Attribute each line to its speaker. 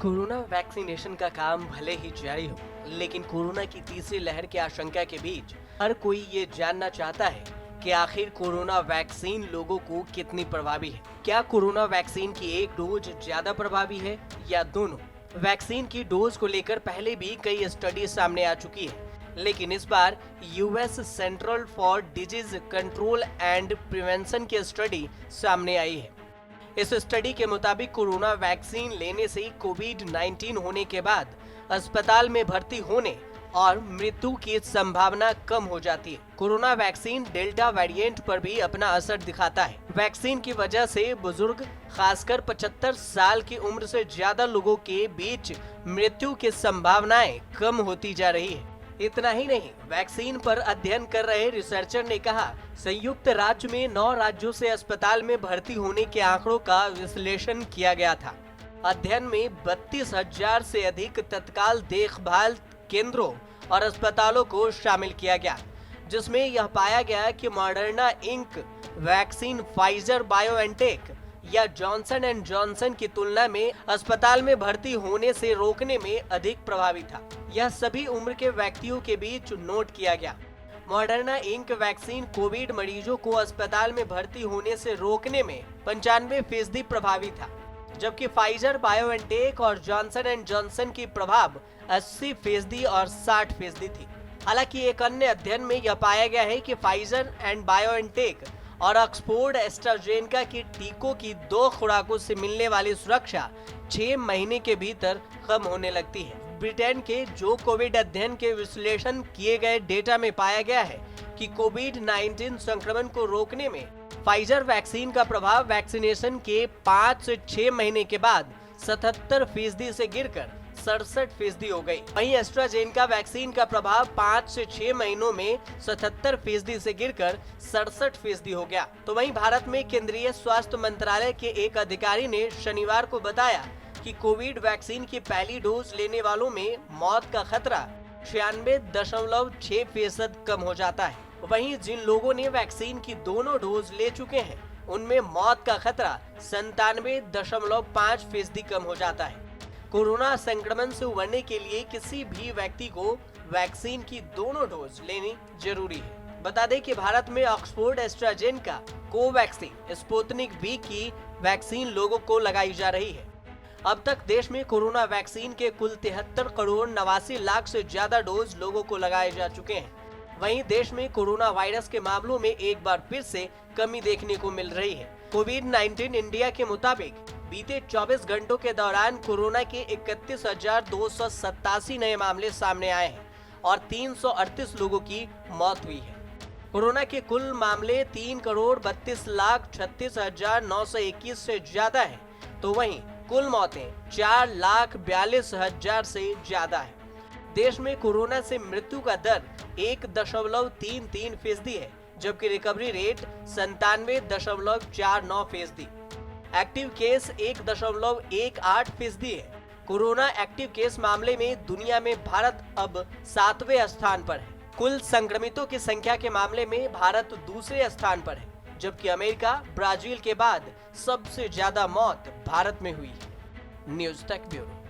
Speaker 1: Corona vaccination का काम भले ही जारी हो, लेकिन कोरोना की तीसरी लहर की आशंका के बीच हर कोई ये जानना चाहता है कि आखिर कोरोना वैक्सीन लोगों को कितनी प्रभावी है। क्या कोरोना वैक्सीन की एक डोज ज्यादा प्रभावी है या दोनों? वैक्सीन की डोज को लेकर पहले भी कई स्टडी सामने आ चुकी है, लेकिन इस बार US central for disease control and prevention की स्टडी सामने आई है। इस स्टडी के मुताबिक कोरोना वैक्सीन लेने से कोविड-19 होने के बाद अस्पताल में भर्ती होने और मृत्यु की संभावना कम हो जाती है। कोरोना वैक्सीन डेल्टा वेरिएंट पर भी अपना असर दिखाता है। वैक्सीन की वजह से बुजुर्ग, खासकर 75 साल की उम्र से ज्यादा लोगों के बीच मृत्यु की संभावनाएं कम होती जा रही है। इतना ही नहीं, वैक्सीन पर अध्ययन कर रहे रिसर्चर ने कहा, संयुक्त राज्य में 9 राज्यों से अस्पताल में भर्ती होने के आंकड़ों का विश्लेषण किया गया था। अध्ययन में 32,000 से अधिक तत्काल देखभाल केंद्रों और अस्पतालों को शामिल किया गया, जिसमें यह पाया गया कि Moderna Inc vaccine Pfizer BioNTech या जॉनसन एंड जॉनसन की तुलना में अस्पताल में भर्ती होने से रोकने में अधिक प्रभावी था। यह सभी उम्र के व्यक्तियों के बीच नोट किया गया। मॉडर्ना इंक वैक्सीन कोविड मरीजों को अस्पताल में भर्ती होने से रोकने में 95% प्रभावी था, जबकि फाइजर बायोएनटेक और जॉनसन एंड जॉनसन की प्रभाव 80% और 60% थी। हालांकि एक अन्य अध्ययन में यह पाया गया है कि फाइजर एंड बायोएनटेक और ऑक्सफोर्ड एस्ट्राजेनेका की टीकों की 2 खुराकों से मिलने वाली सुरक्षा 6 महीने के भीतर कम होने लगती है। ब्रिटेन के जो कोविड अध्ययन के विश्लेषण किए गए डेटा में पाया गया है कि कोविड-19 संक्रमण को रोकने में फाइजर वैक्सीन का प्रभाव वैक्सीनेशन के 5 से 6 महीने के बाद 77% से गिरकर 67% हो गई। वहीं एस्ट्राजेनेका वैक्सीन का प्रभाव 5 से 6 महीनों में 77% से गिरकर 67% हो गया। तो वहीं भारत में केंद्रीय स्वास्थ्य मंत्रालय के एक अधिकारी ने शनिवार को बताया कि कोविड वैक्सीन की पहली डोज लेने वालों में मौत का खतरा 96.6% कम हो जाता है। वहीं जिन लोगों ने वैक्सीन की दोनों डोज ले चुके हैं, उनमें मौत का खतरा 97.5% कम हो जाता है। कोरोना संक्रमण से उबरने के लिए किसी भी व्यक्ति को वैक्सीन की दोनों डोज लेनी जरूरी है। बता दें कि भारत में Oxford AstraZeneca, Covaxin, Sputnik V की वैक्सीन लोगों को लगाई जा रही है। अब तक देश में कोरोना वैक्सीन के कुल 73 करोड़ 89 लाख से ज्यादा डोज लोगों को लगाए जा चुके हैं। वहीं देश में कोरोना वायरस के मामलों में एक बार फिर से कमी देखने को मिल रही है। कोविड-19 इंडिया के मुताबिक बीते 24 घंटों के दौरान कोरोना के 31,287 नए मामले सामने आए हैं और 338 लोगों की मौत हुई है। कोरोना के कुल मामले 3,32,36,921 से ज्यादा हैं, तो वहीं कुल मौतें 4,42,000 से ज्यादा है। देश में कोरोना से मृत्यु का दर 1.33% है, जबकि रिकवरी रेट 97.49%। एक्टिव केस 1.18% है। कोरोना एक्टिव केस मामले में दुनिया में भारत अब 7वें स्थान पर है। कुल संक्रमितों की संख्या के मामले में भारत दूसरे स्थान पर है, जबकि अमेरिका, ब्राजील के बाद सबसे ज्यादा मौत भारत में हुई है। न्यूज़ तक ब्यूरो।